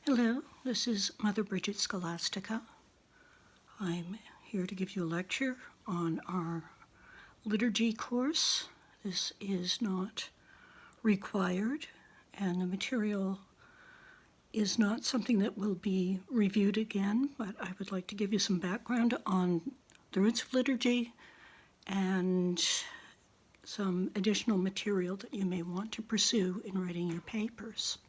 Hello, this is Mother Bridget Scholastica. I'm here to give you a lecture on our liturgy course. This is not required, and the material is not something that will be reviewed again, but I would like to give you some background on the roots of liturgy and some additional material that you may want to pursue in writing your papers.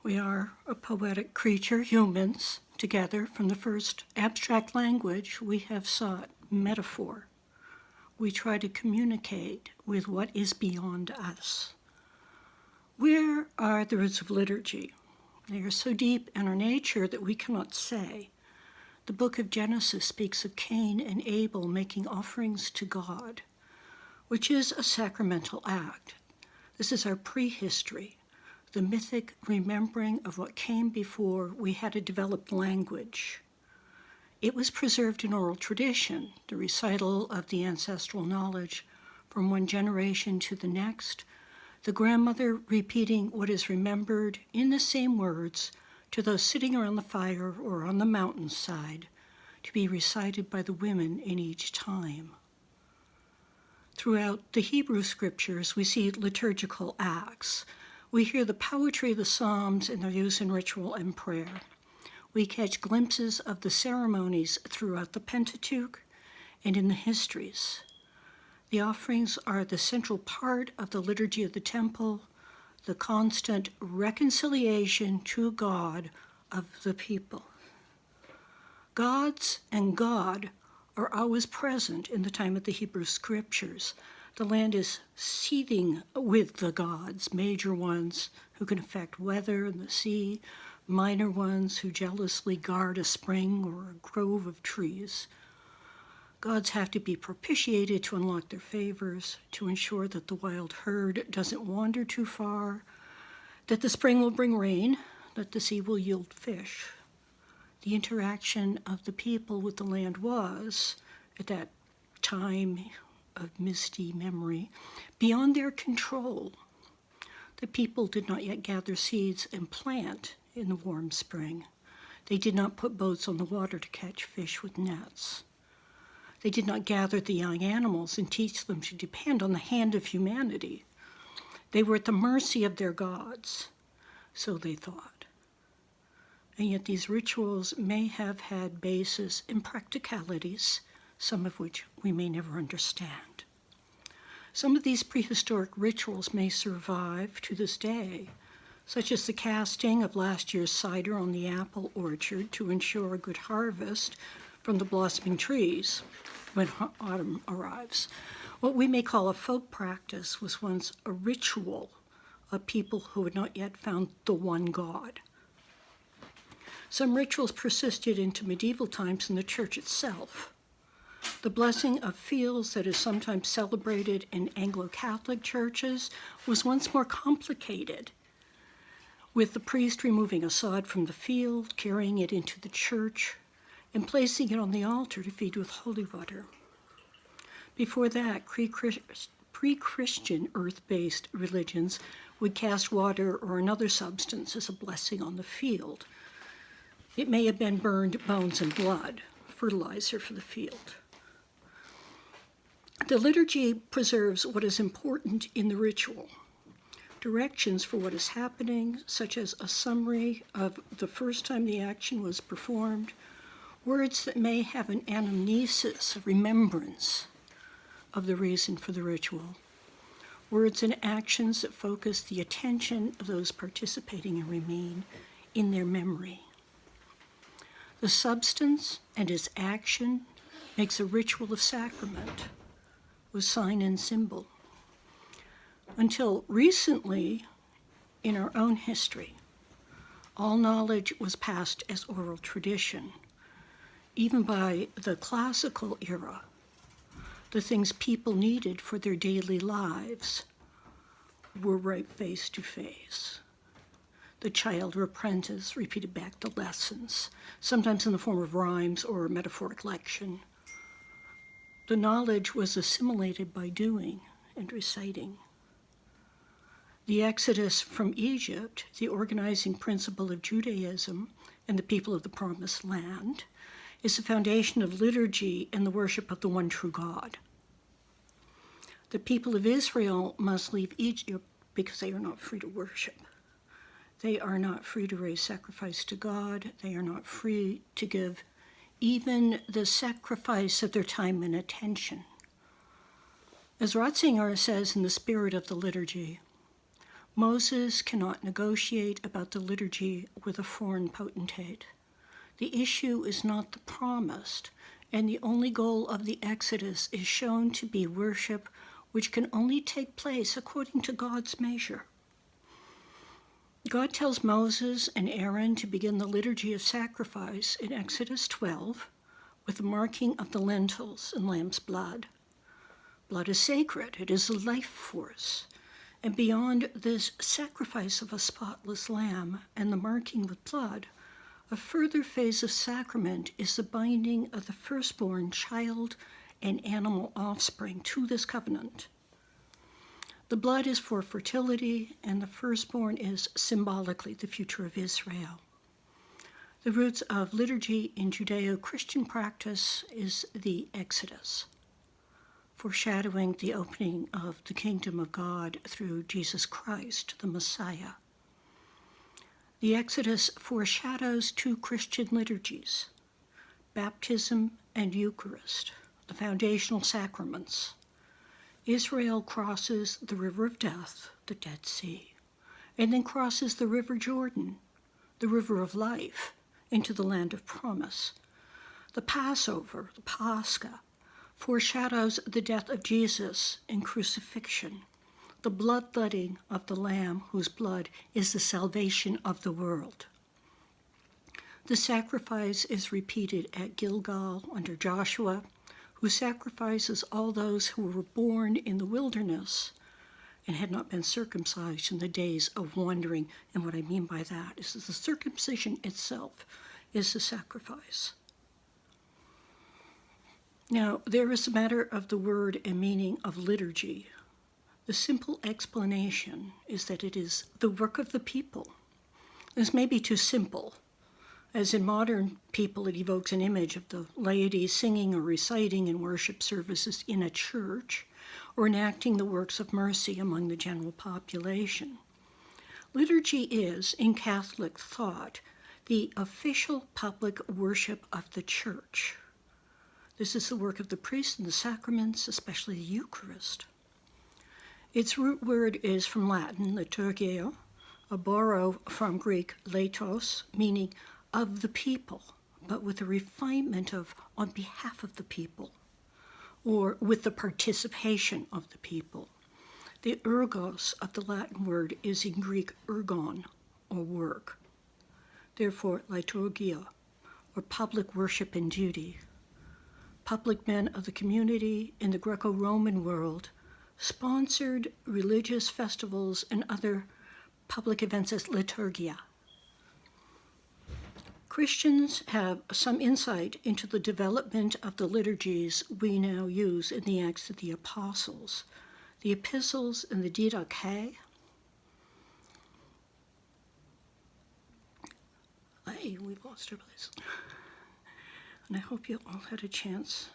We are a poetic creature, humans, together. From the first abstract language, we have sought metaphor. We try to communicate with what is beyond us. Where are the roots of liturgy? They are so deep in our nature that we cannot say. The book of Genesis speaks of Cain and Abel making offerings to God, which is a sacramental act. This is our prehistory, the mythic remembering of what came before we had a developed language. It was preserved in oral tradition, the recital of the ancestral knowledge from one generation to the next, the grandmother repeating what is remembered in the same words to those sitting around the fire or on the mountainside, to be recited by the women in each time. Throughout the Hebrew scriptures, we see liturgical acts. We hear the poetry of the Psalms and their use in ritual and prayer. We catch glimpses of the ceremonies throughout the Pentateuch and in the histories. The offerings are the central part of the liturgy of the temple, the constant reconciliation to God of the people. Gods and God are always present in the time of the Hebrew scriptures. The land is seething with the gods, major ones who can affect weather and the sea, minor ones who jealously guard a spring or a grove of trees. Gods have to be propitiated to unlock their favors, to ensure that the wild herd doesn't wander too far, that the spring will bring rain, that the sea will yield fish. The interaction of the people with the land was, at that time of misty memory, beyond their control. The people did not yet gather seeds and plant in the warm spring. They did not put boats on the water to catch fish with nets. They did not gather the young animals and teach them to depend on the hand of humanity. They were at the mercy of their gods, so they thought. And yet these rituals may have had basis in practicalities, some of which we may never understand. Some of these prehistoric rituals may survive to this day, such as the casting of last year's cider on the apple orchard to ensure a good harvest from the blossoming trees when autumn arrives. What we may call a folk practice was once a ritual of people who had not yet found the one God. Some rituals persisted into medieval times in the church itself. The blessing of fields that is sometimes celebrated in Anglo-Catholic churches was once more complicated, with the priest removing a sod from the field, carrying it into the church, and placing it on the altar to feed with holy water. Before that, pre-Christian earth-based religions would cast water or another substance as a blessing on the field. It may have been burned bones and blood, fertilizer for the field. The liturgy preserves what is important in the ritual. Directions for what is happening, such as a summary of the first time the action was performed, words that may have an anamnesis, a remembrance of the reason for the ritual, words and actions that focus the attention of those participating and remain in their memory. The substance and its action makes a ritual of sacrament, with sign and symbol. Until recently, in our own history, all knowledge was passed as oral tradition. Even by the classical era, the things people needed for their daily lives were right face to face. The child or apprentice repeated back the lessons, sometimes in the form of rhymes or a metaphoric lection. The knowledge was assimilated by doing and reciting. The exodus from Egypt, the organizing principle of Judaism and the people of the Promised Land, is the foundation of liturgy and the worship of the one true God. The people of Israel must leave Egypt because they are not free to worship. They are not free to raise sacrifice to God. They are not free to give even the sacrifice of their time and attention. As Ratzinger says in the spirit of the liturgy, Moses cannot negotiate about the liturgy with a foreign potentate. The issue is not the promised, and the only goal of the Exodus is shown to be worship, which can only take place according to God's measure. God tells Moses and Aaron to begin the liturgy of sacrifice in Exodus 12 with the marking of the lentils and lamb's blood. Blood is sacred, it is a life force. And beyond this sacrifice of a spotless lamb and the marking with blood, a further phase of sacrament is the binding of the firstborn child and animal offspring to this covenant. The blood is for fertility, and the firstborn is symbolically the future of Israel. The roots of liturgy in Judeo-Christian practice is the Exodus, foreshadowing the opening of the kingdom of God through Jesus Christ, the Messiah. The Exodus foreshadows two Christian liturgies, baptism and Eucharist, the foundational sacraments. Israel crosses the river of death, the Dead Sea, and then crosses the river Jordan, the river of life, into the land of promise. The Passover, the Pascha, foreshadows the death of Jesus in crucifixion, the bloodletting of the Lamb whose blood is the salvation of the world. The sacrifice is repeated at Gilgal under Joshua, who sacrifices all those who were born in the wilderness and had not been circumcised in the days of wandering. And what I mean by that is that the circumcision itself is the sacrifice. Now, there is a matter of the word and meaning of liturgy. The simple explanation is that it is the work of the people. This may be too simple. As in modern people, it evokes an image of the laity singing or reciting in worship services in a church or enacting the works of mercy among the general population. Liturgy is, in Catholic thought, the official public worship of the church. This is the work of the priest and the sacraments, especially the Eucharist. Its root word is from Latin, liturgia, a borrow from Greek leitos, meaning of the people, but with a refinement of on behalf of the people, or with the participation of the people. The ergos of the Latin word is in Greek ergon, or work. Therefore, liturgia, or public worship and duty. Public men of the community in the Greco-Roman world sponsored religious festivals and other public events as liturgia. Christians have some insight into the development of the liturgies we now use in the Acts of the Apostles, the epistles and the didache. We've lost our place. And I hope you all had a chance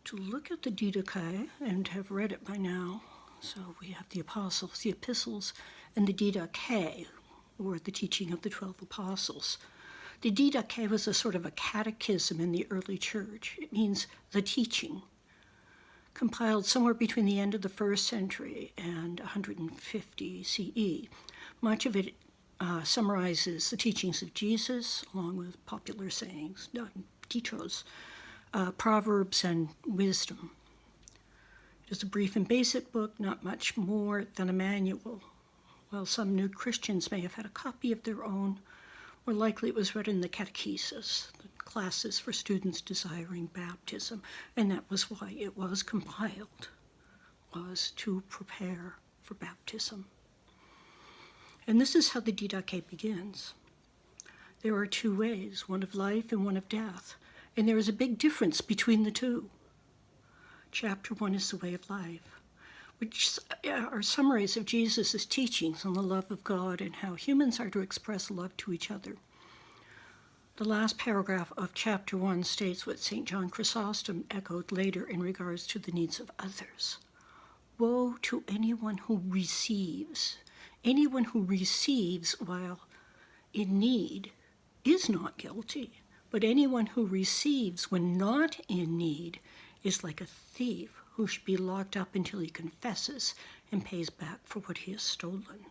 to look at the didache and have read it by now. So we have the apostles, the epistles, and the didache, or the teaching of the 12 apostles. The didache was a sort of a catechism in the early church. It means the teaching, compiled somewhere between the end of the 1st century and 150 CE. Much of it summarizes the teachings of Jesus, along with popular sayings, ditos, proverbs, and wisdom. Just a brief and basic book, not much more than a manual. While some new Christians may have had a copy of their own, more likely it was read in the catechesis, the classes for students desiring baptism, and that was why it was compiled, was to prepare for baptism. And this is how the didache begins. There are two ways, one of life and one of death, and there is a big difference between the two. Chapter 1 is the way of life. which are summaries of Jesus' teachings on the love of God and how humans are to express love to each other. The last paragraph of chapter 1 states what St. John Chrysostom echoed later in regards to the needs of others. Woe to anyone who receives. Anyone who receives while in need is not guilty, but anyone who receives when not in need is like a thief who should be locked up until he confesses and pays back for what he has stolen.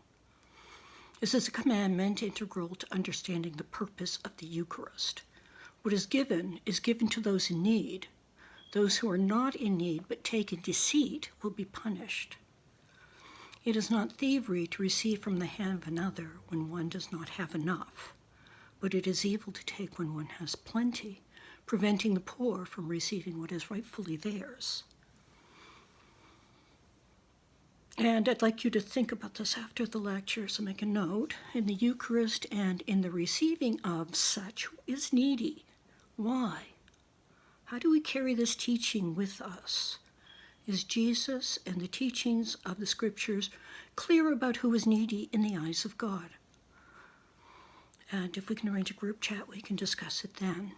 This is a commandment integral to understanding the purpose of the Eucharist. What is given to those in need. Those who are not in need but take in deceit will be punished. It is not thievery to receive from the hand of another when one does not have enough, but it is evil to take when one has plenty, preventing the poor from receiving what is rightfully theirs. And I'd like you to think about this after the lecture, so make a note. In the Eucharist and in the receiving of such is needy. Why? How do we carry this teaching with us? Is Jesus and the teachings of the Scriptures clear about who is needy in the eyes of God? And if we can arrange a group chat, we can discuss it then.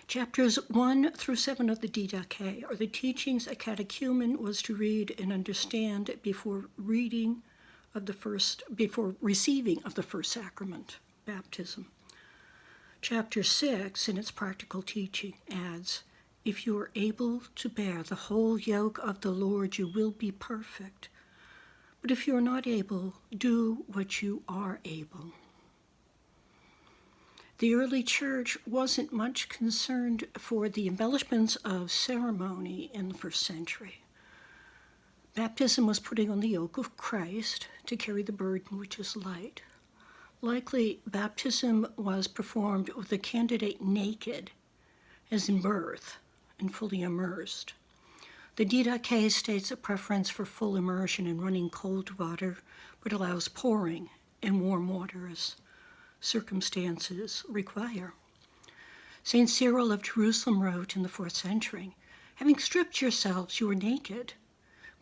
Chapters 1 through 7 of the Didache are the teachings a catechumen was to read and understand before receiving of the first sacrament, baptism. Chapter 6, in its practical teaching, adds, "If you are able to bear the whole yoke of the Lord, you will be perfect. But if you are not able, do what you are able." The early church wasn't much concerned for the embellishments of ceremony in the first century. Baptism was putting on the yoke of Christ to carry the burden which is light. Likely, baptism was performed with the candidate naked, as in birth, and fully immersed. The Didache states a preference for full immersion in running cold water, but allows pouring in warm water as circumstances require. St. Cyril of Jerusalem wrote in the 4th century, "Having stripped yourselves, you are naked.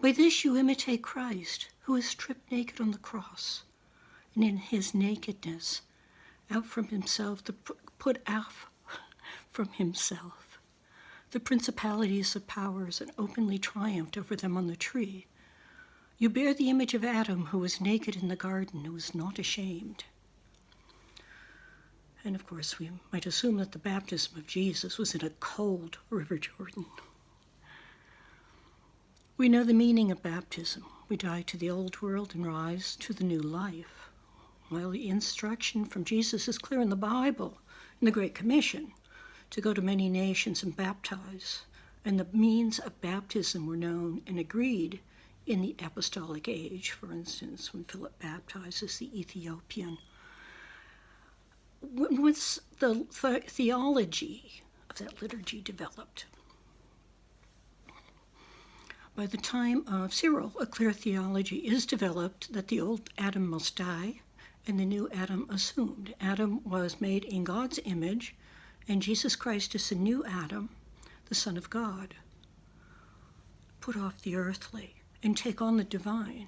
By this you imitate Christ, who is stripped naked on the cross, and in his nakedness put off from himself the principalities of powers and openly triumphed over them on the tree. You bear the image of Adam, who was naked in the garden, who was not ashamed." And of course, we might assume that the baptism of Jesus was in a cold River Jordan. We know the meaning of baptism. We die to the old world and rise to the new life. While the instruction from Jesus is clear in the Bible, in the Great Commission, to go to many nations and baptize, and the means of baptism were known and agreed in the apostolic age, for instance, when Philip baptizes the Ethiopian. When was the theology of that liturgy developed? By the time of Cyril, a clear theology is developed that the old Adam must die and the new Adam assumed. Adam was made in God's image, and Jesus Christ is the new Adam, the Son of God. Put off the earthly and take on the divine.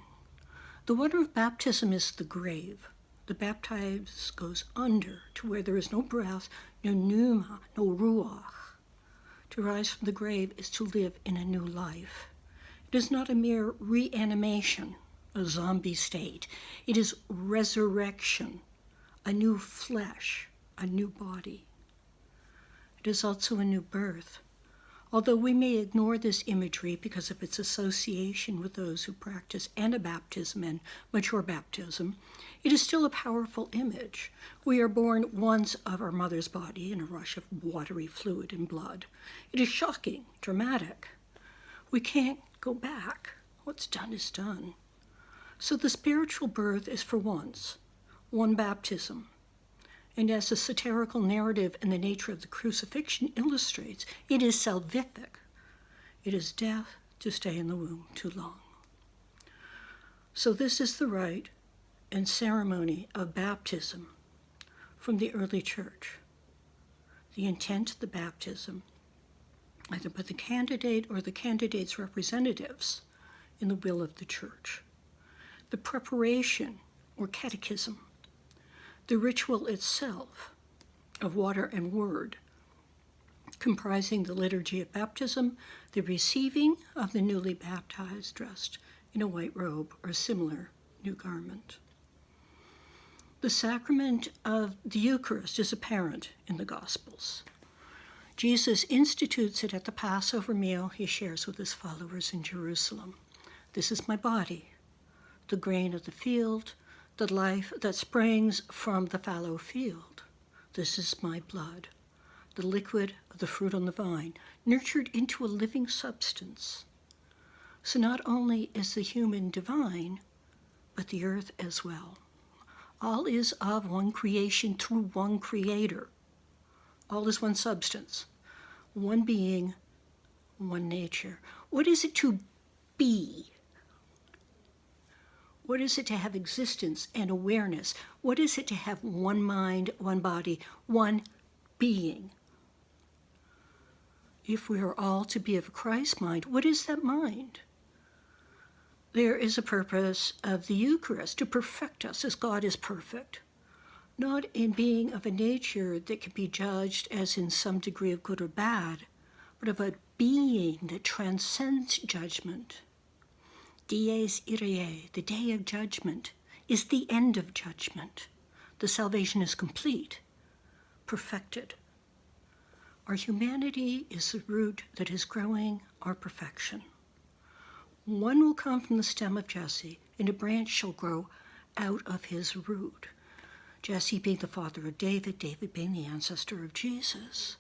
The water of baptism is the grave. The baptized goes under to where there is no breath, no pneuma, no ruach. To rise from the grave is to live in a new life. It is not a mere reanimation, a zombie state. It is resurrection, a new flesh, a new body. It is also a new birth. Although we may ignore this imagery because of its association with those who practice Anabaptism and mature baptism, it is still a powerful image. We are born once of our mother's body in a rush of watery fluid and blood. It is shocking, dramatic. We can't go back. What's done is done. So the spiritual birth is for once, one baptism. And as the satirical narrative and the nature of the crucifixion illustrates, it is salvific. It is death to stay in the womb too long. So this is the rite and ceremony of baptism from the early church. The intent of the baptism, either by the candidate or the candidate's representatives, in the will of the Church. The preparation, or catechism, the ritual itself of water and word, comprising the liturgy of baptism, the receiving of the newly baptized dressed in a white robe or similar new garment. The sacrament of the Eucharist is apparent in the Gospels. Jesus institutes it at the Passover meal he shares with his followers in Jerusalem. This is my body, the grain of the field, the life that springs from the fallow field. This is my blood, the liquid of the fruit on the vine, nurtured into a living substance. So not only is the human divine, but the earth as well. All is of one creation through one creator. All is one substance, one being, one nature. What is it to be? What is it to have existence and awareness? What is it to have one mind, one body, one being? If we are all to be of Christ's mind, what is that mind? There is a purpose of the Eucharist to perfect us as God is perfect, not in being of a nature that can be judged as in some degree of good or bad, but of a being that transcends judgment. Dies irae, the day of judgment, is the end of judgment. The salvation is complete, perfected. Our humanity is the root that is growing our perfection. One will come from the stem of Jesse, and a branch shall grow out of his root. Jesse being the father of David, David being the ancestor of Jesus.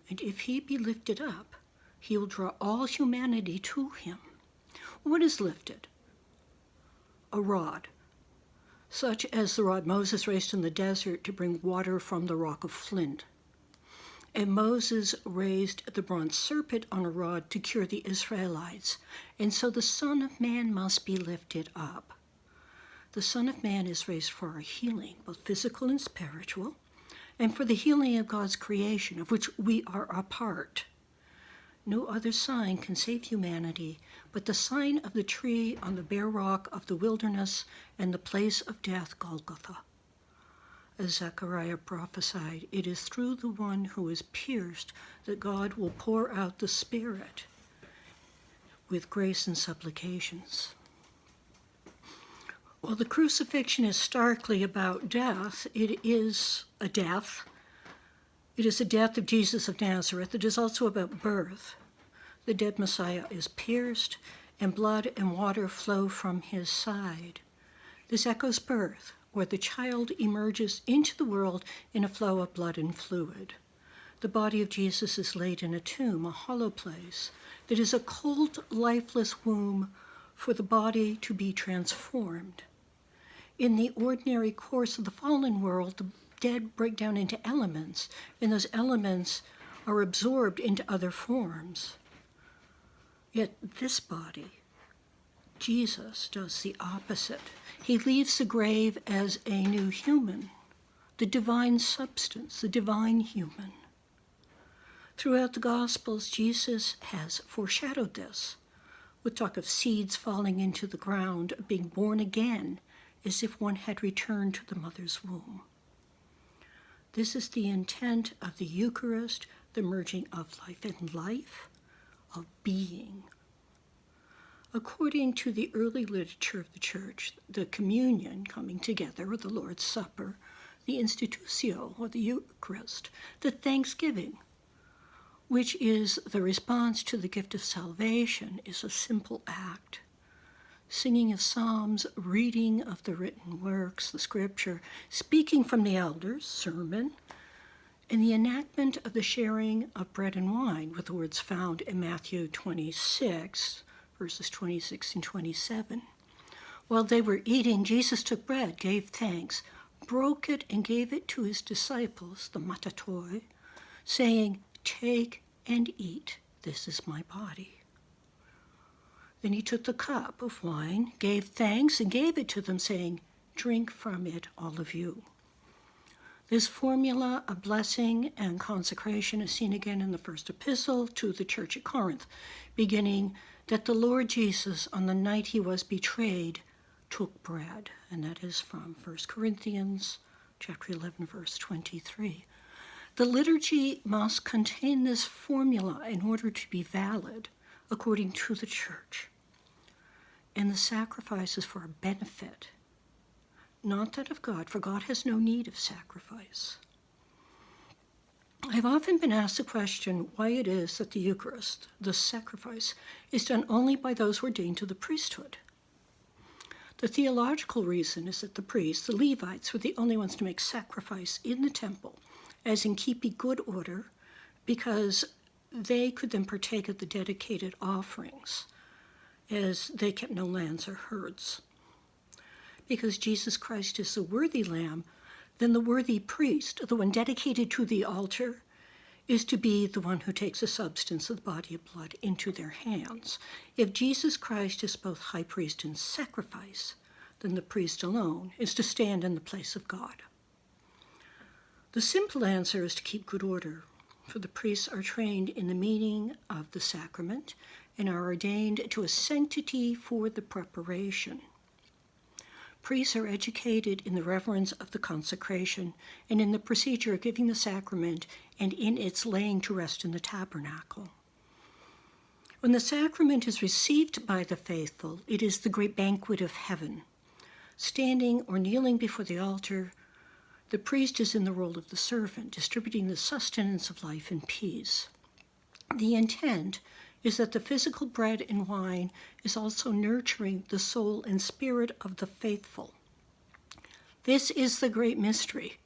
And if he be lifted up, he will draw all humanity to him. What is lifted? A rod, such as the rod Moses raised in the desert to bring water from the rock of flint. And Moses raised the bronze serpent on a rod to cure the Israelites. And so the Son of Man must be lifted up. The Son of Man is raised for our healing, both physical and spiritual, and for the healing of God's creation, of which we are a part. No other sign can save humanity but the sign of the tree on the bare rock of the wilderness and the place of death, Golgotha. As Zechariah prophesied, it is through the one who is pierced that God will pour out the Spirit with grace and supplications. While the crucifixion is starkly about death, it is a death. It is the death of Jesus of Nazareth. It is also about birth. The dead Messiah is pierced, and blood and water flow from his side. This echoes birth, where the child emerges into the world in a flow of blood and fluid. The body of Jesus is laid in a tomb, a hollow place, that is a cold, lifeless womb for the body to be transformed. In the ordinary course of the fallen world, the dead break down into elements, and those elements are absorbed into other forms. Yet this body, Jesus, does the opposite. He leaves the grave as a new human, the divine substance, the divine human. Throughout the Gospels, Jesus has foreshadowed this, with talk of seeds falling into the ground, being born again, as if one had returned to the mother's womb. This is the intent of the Eucharist, the merging of life and life, of being. According to the early literature of the Church, the communion, coming together, or the Lord's Supper, the institutio, or the Eucharist, the thanksgiving, which is the response to the gift of salvation, is a simple act. Singing of psalms, reading of the written works, the scripture, speaking from the elders, sermon, and the enactment of the sharing of bread and wine, with the words found in Matthew 26, verses 26 and 27. While they were eating, Jesus took bread, gave thanks, broke it, and gave it to his disciples, the matatoi, saying, "Take and eat, this is my body." Then he took the cup of wine, gave thanks, and gave it to them, saying, "Drink from it, all of you." This formula of blessing and consecration is seen again in the first epistle to the church at Corinth, beginning that the Lord Jesus, on the night he was betrayed, took bread. And that is from 1 Corinthians chapter 11, verse 23. The liturgy must contain this formula in order to be valid according to the Church. And the sacrifice is for our benefit, not that of God, for God has no need of sacrifice. I've often been asked the question why it is that the Eucharist, the sacrifice, is done only by those ordained to the priesthood. The theological reason is that the priests, the Levites, were the only ones to make sacrifice in the temple, as in keeping good order, because they could then partake of the dedicated offerings, as they kept no lambs or herds. Because Jesus Christ is the worthy lamb, then the worthy priest, the one dedicated to the altar, is to be the one who takes the substance of the body and blood into their hands. If Jesus Christ is both high priest and sacrifice, then the priest alone is to stand in the place of God. The simple answer is to keep good order, for the priests are trained in the meaning of the sacrament and are ordained to a sanctity for the preparation. Priests are educated in the reverence of the consecration and in the procedure of giving the sacrament and in its laying to rest in the tabernacle. When the sacrament is received by the faithful, it is the great banquet of heaven. Standing or kneeling before the altar, the priest is in the role of the servant, distributing the sustenance of life and peace. The intent is that the physical bread and wine is also nurturing the soul and spirit of the faithful. This is the great mystery.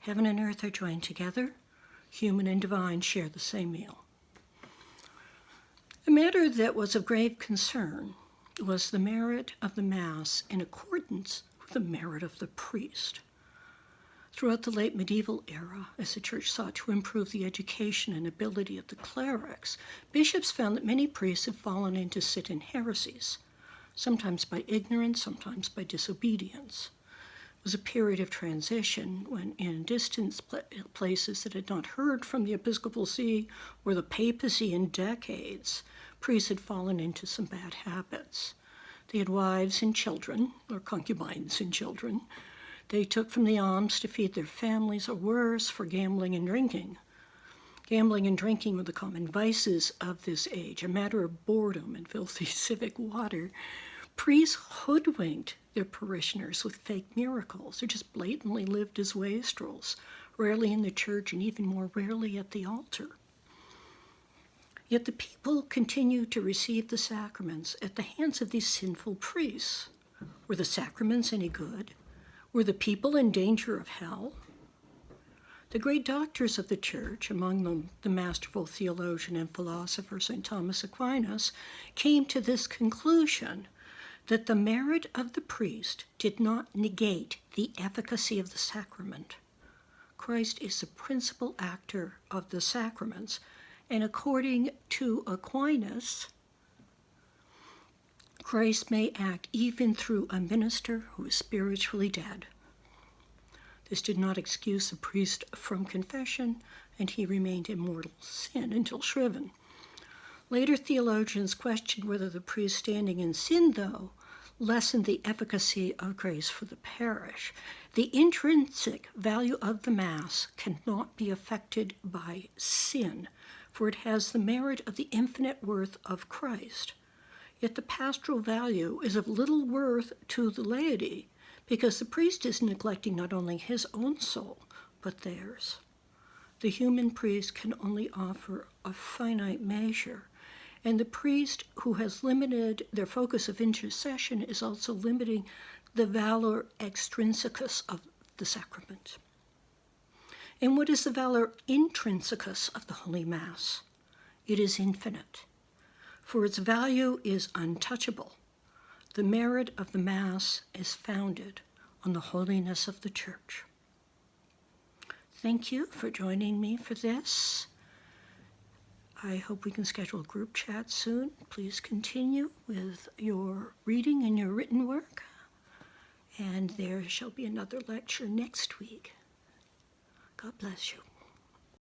Heaven and earth are joined together. Human and divine share the same meal. A matter that was of grave concern was the merit of the Mass in accordance with the merit of the priest. Throughout the late medieval era, as the Church sought to improve the education and ability of the clerics, bishops found that many priests had fallen into sin heresies, sometimes by ignorance, sometimes by disobedience. It was a period of transition when, in distant places that had not heard from the episcopal see or the papacy in decades, priests had fallen into some bad habits. They had wives and children, or concubines and children. They took from the alms to feed their families, or worse, for gambling and drinking. Gambling and drinking were the common vices of this age, a matter of boredom and filthy civic water. Priests hoodwinked their parishioners with fake miracles, or just blatantly lived as wastrels, rarely in the church and even more rarely at the altar. Yet the people continued to receive the sacraments at the hands of these sinful priests. Were the sacraments any good? Were the people in danger of hell? The great doctors of the Church, among them the masterful theologian and philosopher St. Thomas Aquinas, came to this conclusion, that the merit of the priest did not negate the efficacy of the sacrament. Christ is the principal actor of the sacraments, and according to Aquinas, Christ may act even through a minister who is spiritually dead. This did not excuse the priest from confession, and he remained in mortal sin until shriven. Later theologians questioned whether the priest standing in sin, though, lessened the efficacy of grace for the parish. The intrinsic value of the Mass cannot be affected by sin, for it has the merit of the infinite worth of Christ. Yet the pastoral value is of little worth to the laity, because the priest is neglecting not only his own soul, but theirs. The human priest can only offer a finite measure, and the priest who has limited their focus of intercession is also limiting the valor extrinsicus of the sacrament. And what is the valor intrinsicus of the Holy Mass? It is infinite, for its value is untouchable. The merit of the Mass is founded on the holiness of the Church. Thank you for joining me for this. I hope we can schedule a group chat soon. Please continue with your reading and your written work. And there shall be another lecture next week. God bless you.